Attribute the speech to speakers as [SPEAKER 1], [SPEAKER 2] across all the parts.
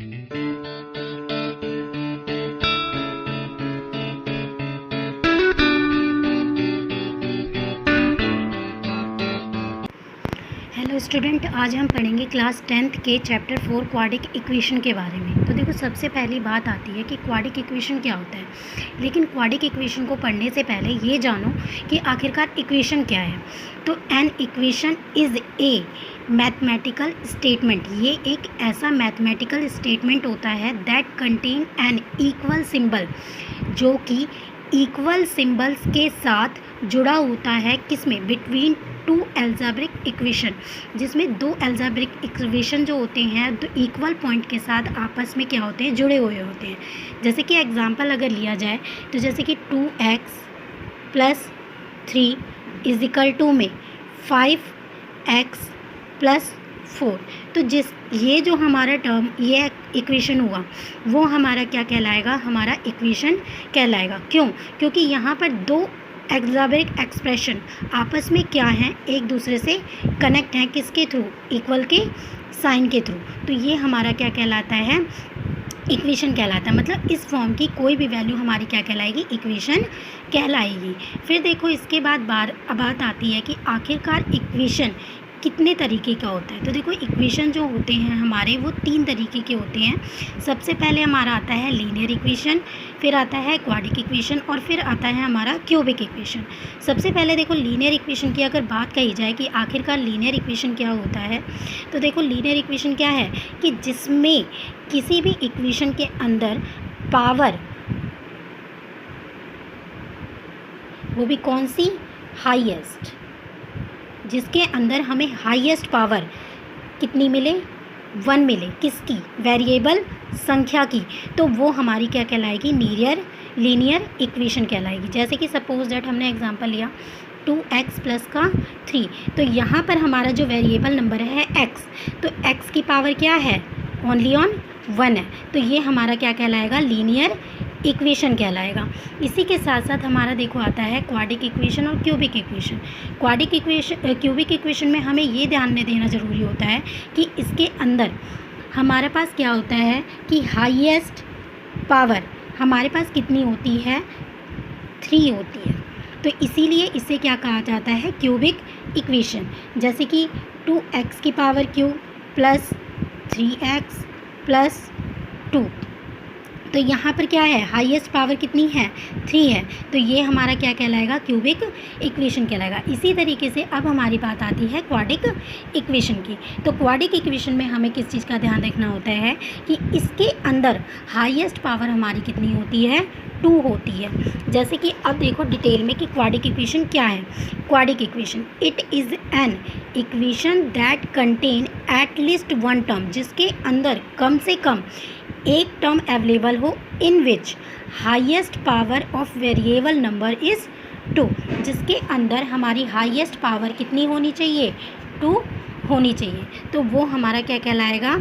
[SPEAKER 1] Hello student, आज हम पढ़ेंगे क्लास 10th के चैप्टर 4 क्वाड्रिक इक्वेशन के बारे में। तो देखो, सबसे पहली बात आती है कि क्वाड्रिक इक्वेशन क्या होता है। लेकिन क्वाड्रिक इक्वेशन को पढ़ने से पहले ये जानो कि आखिरकार इक्वेशन क्या है। तो an equation is a mathematical statement. ये एक ऐसा मैथमेटिकल स्टेटमेंट होता है that contain an equal symbol, जो कि इक्वल सिंबल्स के साथ जुड़ा होता है। किसमें? बिटवीन टू एल्जेब्रिक इक्वेशन, जिसमें दो एल्जेब्रिक इक्वेशन जो होते हैं तो इक्वल पॉइंट के साथ आपस में क्या होते हैं? जुड़े हुए होते हैं। जैसे कि एग्जांपल अगर लिया जाए तो जैसे कि 2x + 3 = में 5x + 4। तो ये जो हमारा टर्म, ये इक्वेशन हुआ, वो हमारा क्या कहलाएगा? हमारा इक्वेशन कहलाएगा। क्यों? क्योंकि यहाँ पर दो एल्जेब्रिक एक्सप्रेशन आपस में क्या हैं? एक दूसरे से कनेक्ट हैं। किसके थ्रू? इक्वल के साइन के थ्रू। तो ये हमारा क्या कहलाता है? इक्वेशन कहलाता है। मतलब इस फॉर्म की कोई भी वैल्यू हमारी क्या कहलाएगी? इक्वेशन कहलाएगी। फिर देखो, इसके बाद बात आती है कि आखिरकार इक्वेशन कितने तरीके का होता है। तो देखो, इक्वेशन जो होते हैं हमारे, वो 3 तरीके के होते हैं। सबसे पहले हमारा आता है लीनियर इक्वेशन, फिर आता है क्वाड्रिक इक्वेशन, और फिर आता है हमारा क्यूबिक इक्वेशन। सबसे पहले देखो, लीनियर इक्वेशन की अगर बात कही जाए कि आखिरकार लीनियर इक्वेशन क्या होता है, तो देखो, लीनियर इक्वेशन क्या है कि जिसमें किसी भी इक्वेशन के अंदर पावर, वो भी कौन सी? हाईएस्ट, जिसके अंदर हमें हाईएस्ट पावर कितनी मिले? 1 मिले। किसकी? वेरिएबल संख्या की। तो वो हमारी क्या कहलाएगी? लीनियर इक्वेशन कहलाएगी। जैसे कि सपोज दैट हमने एग्जांपल लिया 2x + 3। तो यहाँ पर हमारा जो वेरिएबल नंबर है x, तो x की पावर क्या है? ओनली ऑन 1 है। तो ये हमारा क्या कहलाएगा? लीनियर इक्वेशन कहलाएगा। इसी के साथ साथ हमारा देखो आता है क्वाड्रिक इक्वेशन और क्यूबिक इक्वेशन। क्यूबिक इक्वेशन में हमें ये ध्यान में देना ज़रूरी होता है कि इसके अंदर हमारे पास क्या होता है कि हाईएस्ट पावर हमारे पास कितनी होती है? 3 होती है। तो इसीलिए इसे क्या कहा जाता है? Cubic equation. जैसे कि 2x की पावर क्यूब + 3x + 2। तो यहाँ पर क्या है? हाईएस्ट पावर कितनी है? 3 है। तो ये हमारा क्या कहलाएगा? क्यूबिक इक्वेशन कहलाएगा। इसी तरीके से अब हमारी बात आती है क्वाड्रिक इक्वेशन की। तो क्वाड्रिक इक्वेशन में हमें किस चीज़ का ध्यान रखना होता है कि इसके अंदर हाईएस्ट पावर हमारी कितनी होती है? 2 होती है। जैसे कि अब देखो डिटेल में कि क्वाड्रिक इक्वेशन क्या है। Quadric equation, it is an equation that contain at least 1 term, जिसके अंदर कम से कम एक टर्म अवेलेबल हो, in which highest power of variable number is 2, जिसके अंदर हमारी हाईएस्ट पावर कितनी होनी चाहिए? 2 होनी चाहिए। तो वो हमारा क्या कहलाएगा?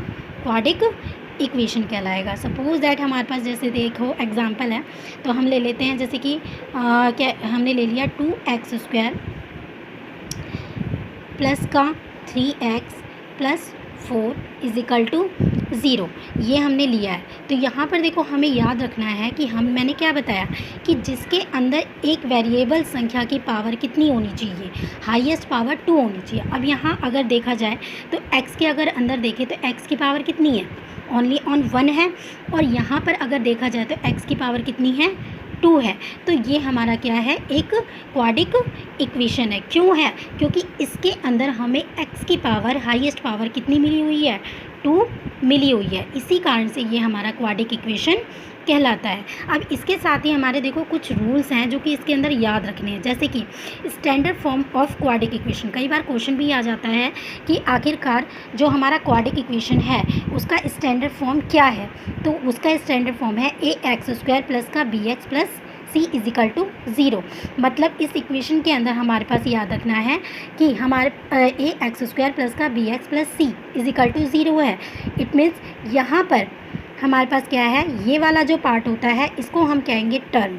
[SPEAKER 1] क्वाड्रिक इक्वेशन कहलाएगा। सपोज दैट हमारे पास जैसे देखो एग्जांपल है, तो हम ले लेते हैं जैसे कि क्या हमने ले लिया 2x² प्लस का 3x + 4 = 0। ये हमने लिया है। तो यहाँ पर देखो, हमें याद रखना है कि मैंने क्या बताया कि जिसके अंदर एक वेरिएबल संख्या की पावर कितनी होनी चाहिए? हाईएस्ट पावर 2 होनी चाहिए। अब यहाँ अगर देखा जाए तो x के अगर अंदर देखें तो x की पावर कितनी है? ओनली ऑन 1 है। और यहाँ पर अगर देखा जाए तो x की पावर कितनी है? 2 है। तो ये हमारा क्या है? एक क्वाड्रिक इक्वेशन है। क्यों है? क्योंकि इसके अंदर हमें x की पावर, हाईएस्ट पावर कितनी मिली हुई है? 2 मिली हुई है। इसी कारण से ये हमारा क्वाड्रिक इक्वेशन कहलाता है। अब इसके साथ ही हमारे देखो कुछ रूल्स हैं जो कि इसके अंदर याद रखने हैं। जैसे कि standard form of quadric equation, कई बार क्वेश्चन भी आ जाता है कि आखिरकार जो हमारा क्वाड्रिक इक्वेशन है उसका स्टैंडर्ड फॉर्म क्या है। तो उसका स्टैंडर्ड फॉर्म है ax² + bx + c = 0। मतलब इस इक्वेशन के अंदर हमारे पास याद रखना है कि हमारे ax² + bx + c = 0 है। इट मीन्स यहाँ पर हमारे पास क्या है? ये वाला जो पार्ट होता है इसको हम कहेंगे टर्म,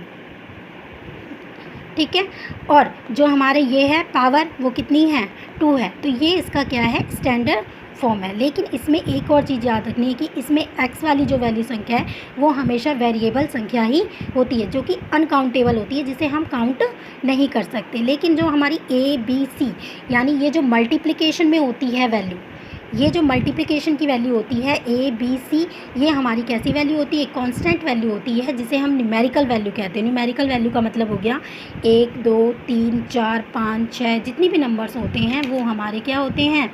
[SPEAKER 1] ठीक है। और जो हमारे ये है पावर, वो कितनी है? 2 है। तो ये इसका क्या है? स्टैंडर्ड फॉर्म है। लेकिन इसमें एक और चीज़ याद रखनी है कि इसमें x वाली जो वैल्यू संख्या है वो हमेशा वेरिएबल संख्या ही होती है, जो कि अनकाउंटेबल होती है, जिसे हम काउंट नहीं कर सकते। लेकिन जो हमारी a b c यानी ये जो मल्टीप्लिकेशन में होती है वैल्यू, ये जो मल्टीप्लिकेशन की वैल्यू होती है a b c, ये हमारी कैसी वैल्यू होती है? कांस्टेंट वैल्यू होती है, जिसे हम न्यूमेरिकल वैल्यू कहते हैं। न्यूमेरिकल वैल्यू का मतलब हो गया 1 2 3 4 5 6, जितनी भी नंबर्स होते हैं वो हमारे क्या होते हैं?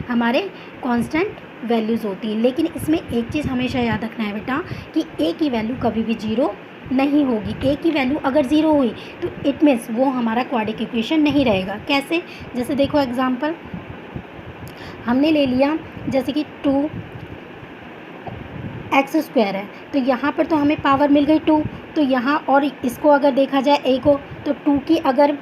[SPEAKER 1] हमारे कांस्टेंट वैल्यूज़ होती हैं। लेकिन इसमें एक चीज़ हमेशा याद रखना है बेटा कि a की वैल्यू कभी भी ज़ीरो नहीं होगी। a की वैल्यू अगर ज़ीरो हुई तो इट मीन्स वो हमारा क्वाड्रेटिक इक्वेशन नहीं रहेगा। कैसे? जैसे देखो एग्जांपल हमने ले लिया, जैसे कि 2x² है, तो यहाँ पर तो हमें पावर मिल गई 2, तो यहाँ और इसको अगर देखा जाए a को, तो 2 की अगर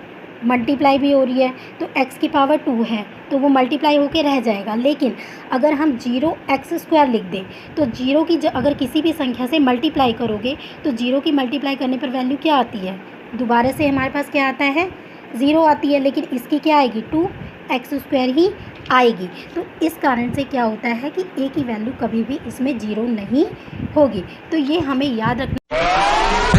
[SPEAKER 1] मल्टीप्लाई भी हो रही है तो x की पावर 2 है, तो वो मल्टीप्लाई होके रह जाएगा। लेकिन अगर हम 0x² लिख दें तो 0 की अगर किसी भी संख्या से मल्टीप्लाई करोगे तो 0 की मल्टीप्लाई करने पर वैल्यू क्या आती है? दोबारा से हमारे पास क्या आता है? 0 आती है, लेकिन इसकी क्या आएगी? 2x² ही आएगी। तो इस कारण से क्या होता है कि a की वैल्यू कभी भी इसमें 0 नहीं होगी। तो ये हमें याद रखना।